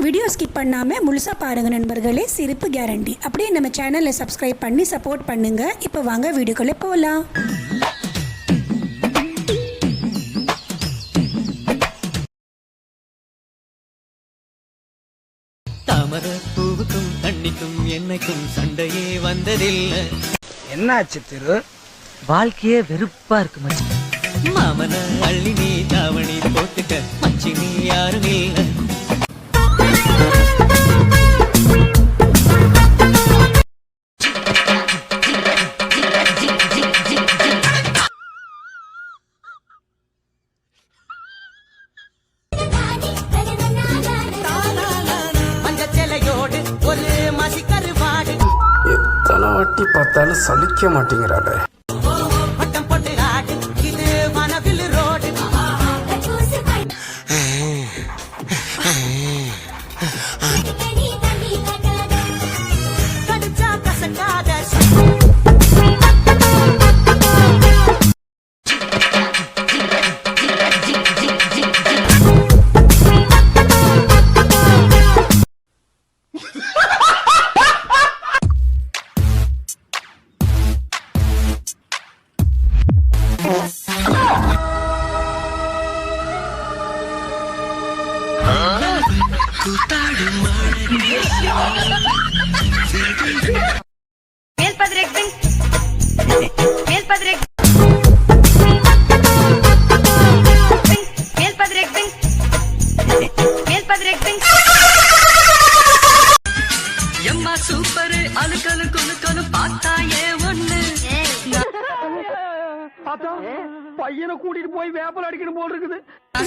Video skip பண்ணாமல் முழுசாக பாருங்கள் நண்பர்களே, சிரிப்பு கேரண்டி. அப்படியே நம்ம சேனலை சப்ஸ்கிரைப் பண்ணி சப்போர்ட் பண்ணுங்கள். இப்போ வாங்க வீடியோக்குள்ளே போகலாம். தாமர பூவுக்கும் தண்ணிக்கும் என்னைக்கும் சண்டையே வந்ததில்லை. என்னாச்சு திரு? வாழ்க்கையே வெறுப்பா இருக்கு மச்சி. மாமன அள்ளி நீ தாவணி போட்டுக்க மச்சி நீ யாரும் இல்லை. எத்தனை வாட்டி பார்த்தாலும் சலிக்க மாட்டேங்கிறாளே. பையனை கூட்டிட்டு போய் வேப்பல் அடிக்கணும் போல் இருக்குது.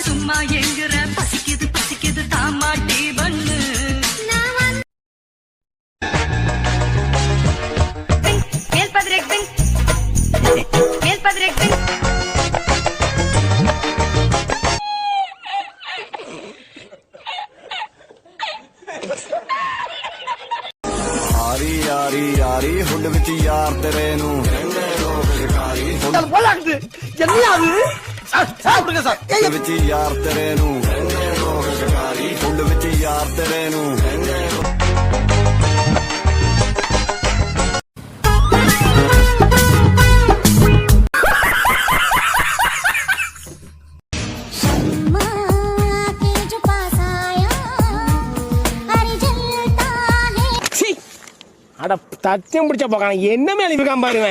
சும்மா எங்குற பசிக்குது பசிக்குது தாமாட்டி பண்ணு. यारी यारी यारी हुड विच यार तेरे नू போலாக்குது என்னது சாப்பிடுங்க சார். हुड विच यार तेरे नू हुड विच यार तेरे नू அட தத்தியம் பிடிச்ச போக்கான என்ன மேல இருக்கான் பாருங்க.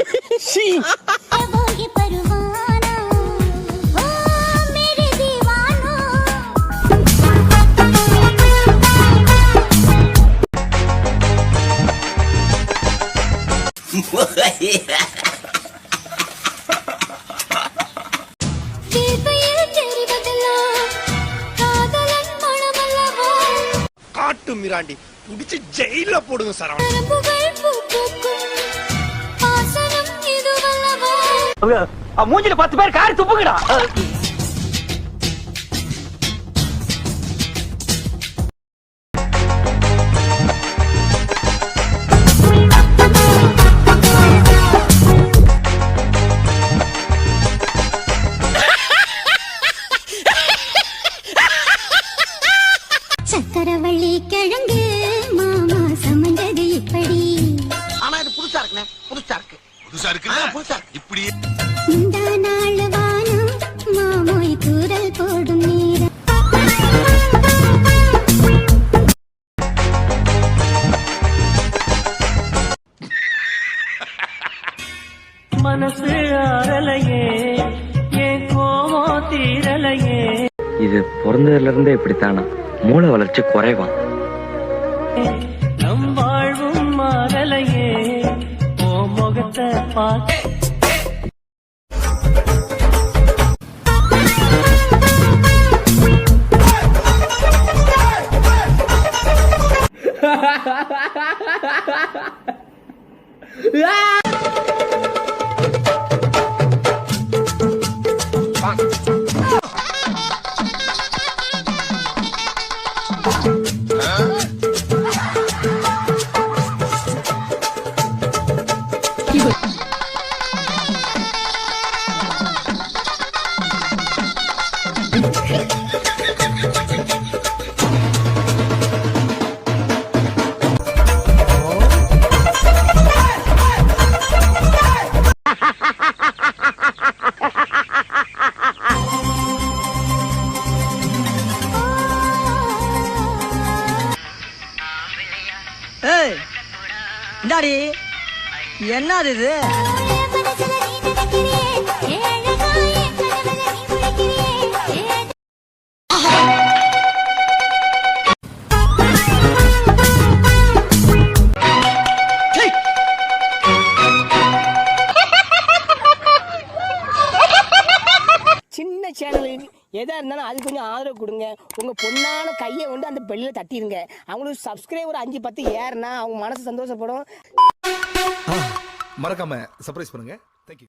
காட்டு மிராண்டி புடிச்சு ஜெயில போடுங்க சார். மூஞ்சில 10 பேர் காரி துப்புங்கடா. சக்கரவள்ளி கிழங்கு மாமா சமந்தது இப்படி. ஆனா இது புதுசா இருக்குனே, புதுசா இருக்கு. புதுசா இருக்கு இப்படி. இந்த நாள் வானம் மாமோய் தூரல் போடும் நேரம். மனசு ஆறலையே ஏன் கோவம் தீரலையே. இது பிறந்ததுல இருந்தே இப்படித்தானா? மூளை வளர்ச்சி குறைவான். நம் வாழ்வும் மாறலையே ஓ முகத்தை பார்த்து. இந்தாடி என்னது இது மனசுல நீ நினைக்கிறியே ஏ அழகா என் கனவுல நீ முளைக்கிறியே ஏ சின்ன சேனலுக்கு எதா இருந்தாலும் அது கொஞ்சம் ஆதரவு கொடுங்க. உங்க பொண்ணான கையை கொண்டு அந்த பெல்லில் தட்டிடுங்க. அவங்களுக்கு சப்ஸ்கிரைபர் 5-10 ஏறுனா அவங்க மனசு சந்தோஷப்படும். மறக்காம சர்ப்ரைஸ் பண்ணுங்க. தேங்க்யூ.